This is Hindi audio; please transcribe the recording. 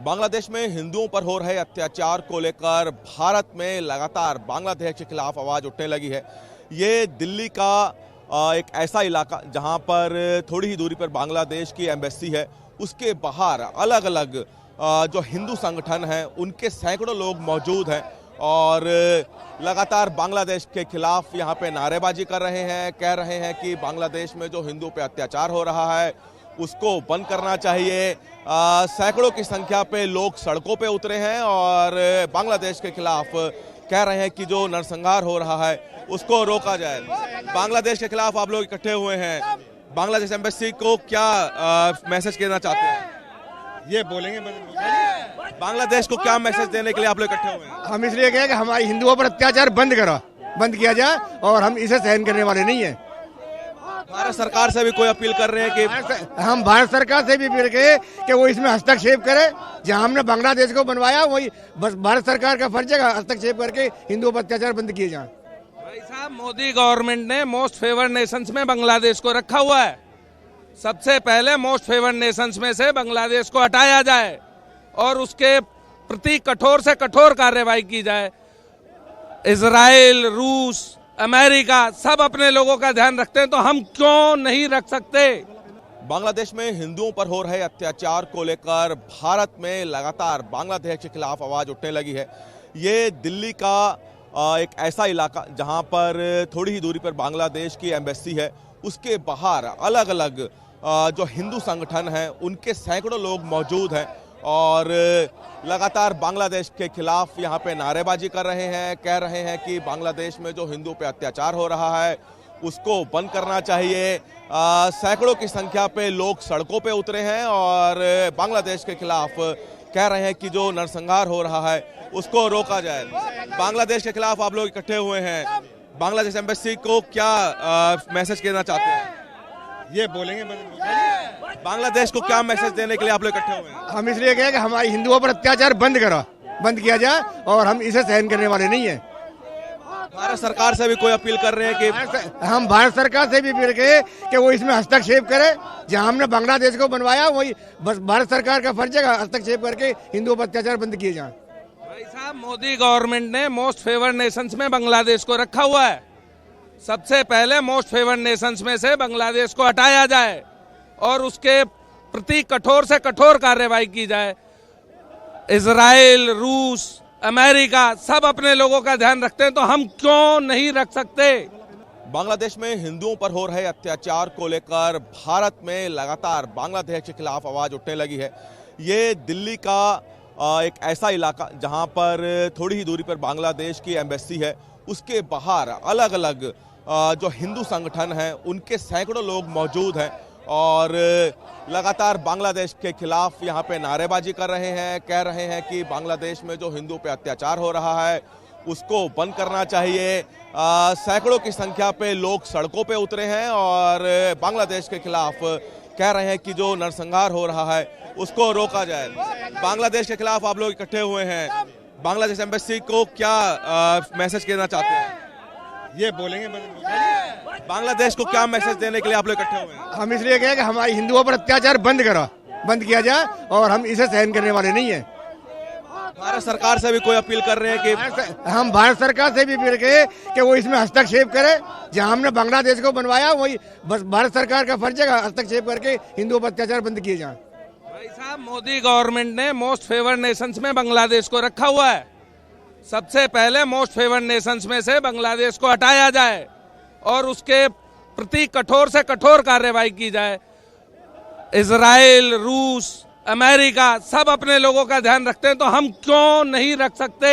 बांग्लादेश में हिंदुओं पर हो रहे अत्याचार को लेकर भारत में लगातार बांग्लादेश के खिलाफ आवाज उठने लगी है। ये दिल्ली का एक ऐसा इलाका जहां पर थोड़ी ही दूरी पर बांग्लादेश की एम्बेसी है, उसके बाहर अलग अलग जो हिंदू संगठन हैं उनके सैकड़ों लोग मौजूद हैं और लगातार बांग्लादेश के खिलाफ यहाँ पे नारेबाजी कर रहे हैं, कह रहे हैं कि बांग्लादेश में जो हिंदुओं पे अत्याचार हो रहा है उसको बंद करना चाहिए। सैकड़ों की संख्या पे लोग सड़कों पे उतरे हैं और बांग्लादेश के खिलाफ कह रहे हैं कि जो नरसंहार हो रहा है उसको रोका जाए। बांग्लादेश के खिलाफ आप लोग इकट्ठे हुए हैं, बांग्लादेश एम्बेसी को क्या मैसेज देना चाहते हैं? ये बोलेंगे बांग्लादेश को क्या मैसेज देने के लिए आप लोग इकट्ठे हुए हैं? हम इसलिए कहें कि हमारे हिंदुओं पर अत्याचार बंद किया जाए और हम इसे सहन करने वाले नहीं है। भारत सरकार से भी कोई अपील कर रहे हैं कि हम भारत सरकार से भी अपील करें कि वो इसमें हस्तक्षेप करे। जहां हमने बांग्लादेश को बनवाया वही बस भारत सरकार का फर्ज है हस्तक्षेप करके हिंदुओं पर अत्याचार बंद किए जाए। भाई साहब, मोदी गवर्नमेंट ने मोस्ट फेवर्ड नेशंस में बांग्लादेश को रखा हुआ है। सबसे पहले मोस्ट फेवर्ड नेशंस में से बांग्लादेश को हटाया जाए और उसके प्रति कठोर से कठोर कार्रवाई की जाए। इजराइल, रूस, अमेरिका सब अपने लोगों का ध्यान रखते हैं तो हम क्यों नहीं रख सकते? बांग्लादेश में हिंदुओं पर हो रहे अत्याचार को लेकर भारत में लगातार बांग्लादेश के खिलाफ आवाज उठने लगी है। ये दिल्ली का एक ऐसा इलाका जहां पर थोड़ी ही दूरी पर बांग्लादेश की एम्बेसी है, उसके बाहर अलग अलग जो हिंदू संगठन हैं उनके सैकड़ों लोग मौजूद हैं और लगातार बांग्लादेश के खिलाफ यहाँ पे नारेबाजी कर रहे हैं, कह रहे हैं कि बांग्लादेश में जो हिंदुओं पे अत्याचार हो रहा है उसको बंद करना चाहिए। सैकड़ों की संख्या पे लोग सड़कों पे उतरे हैं और बांग्लादेश के खिलाफ कह रहे हैं कि जो नरसंहार हो रहा है उसको रोका जाए। बांग्लादेश के खिलाफ आप लोग इकट्ठे हुए हैं, बांग्लादेश एम्बेसी को क्या मैसेज देना चाहते हैं? ये बोलेंगे बांग्लादेश को क्या मैसेज देने के लिए आप लोग इकट्ठे हुए हैं? हम इसलिए कहें कि हमारे हिंदुओं पर अत्याचार बंद किया जाए और हम इसे सहन करने वाले नहीं है। भारत सरकार से भी कोई अपील कर रहे हैं कि हम भारत सरकार से भी अपील करें कि वो इसमें हस्तक्षेप करे। जहां हमने बांग्लादेश को बनवाया वही बस भारत सरकार का फर्ज है हस्तक्षेप करके हिंदुओं पर अत्याचार बंद किए जाए। भाई साहब, मोदी गवर्नमेंट ने मोस्ट फेवर्ड नेशंस में बांग्लादेश को रखा हुआ है। सबसे पहले मोस्ट फेवर्ड नेशंस में से बांग्लादेश को हटाया जाए और उसके प्रति कठोर से कठोर कार्रवाई की जाए। इजराइल, रूस, अमेरिका सब अपने लोगों का ध्यान रखते हैं तो हम क्यों नहीं रख सकते? बांग्लादेश में हिंदुओं पर हो रहे अत्याचार को लेकर भारत में लगातार बांग्लादेश के खिलाफ आवाज उठने लगी है। ये दिल्ली का एक ऐसा इलाका जहां पर थोड़ी ही दूरी पर बांग्लादेश की एम्बेसी है, उसके बाहर अलग अलग जो हिंदू संगठन हैं उनके सैकड़ों लोग मौजूद हैं और लगातार बांग्लादेश के खिलाफ यहाँ पे नारेबाजी कर रहे हैं, कह रहे हैं कि बांग्लादेश में जो हिंदुओं पे अत्याचार हो रहा है उसको बंद करना चाहिए। सैकड़ों की संख्या पे लोग सड़कों पे उतरे हैं और बांग्लादेश के खिलाफ कह रहे हैं कि जो नरसंहार हो रहा है उसको रोका जाए। बांग्लादेश के खिलाफ आप लोग इकट्ठे हुए हैं, बांग्लादेश एम्बेसी को क्या मैसेज देना चाहते हैं? ये बोलेंगे बांग्लादेश को क्या मैसेज देने के लिए आप लोग इकट्ठे हुए हैं? हम इसलिए कहें कि हमारे हिंदुओं पर अत्याचार बंद किया जाए और हम इसे सहन करने वाले नहीं है। भारत सरकार से भी कोई अपील कर रहे हैं कि हम भारत सरकार से भी अपील करें कि वो इसमें हस्तक्षेप करे। जहां हमने बांग्लादेश को बनवाया वही बस भारत सरकार का फर्ज है हस्तक्षेप करके हिंदुओं पर अत्याचार बंद किए जाए। भाई साहब, मोदी गवर्नमेंट ने मोस्ट फेवर्ड नेशंस में बांग्लादेश को रखा हुआ है। सबसे पहले मोस्ट फेवर्ड नेशंस में से बांग्लादेश को हटाया जाए और उसके प्रति कठोर से कठोर कार्रवाई की जाए। इजराइल, रूस, अमेरिका सब अपने लोगों का ध्यान रखते हैं तो हम क्यों नहीं रख सकते?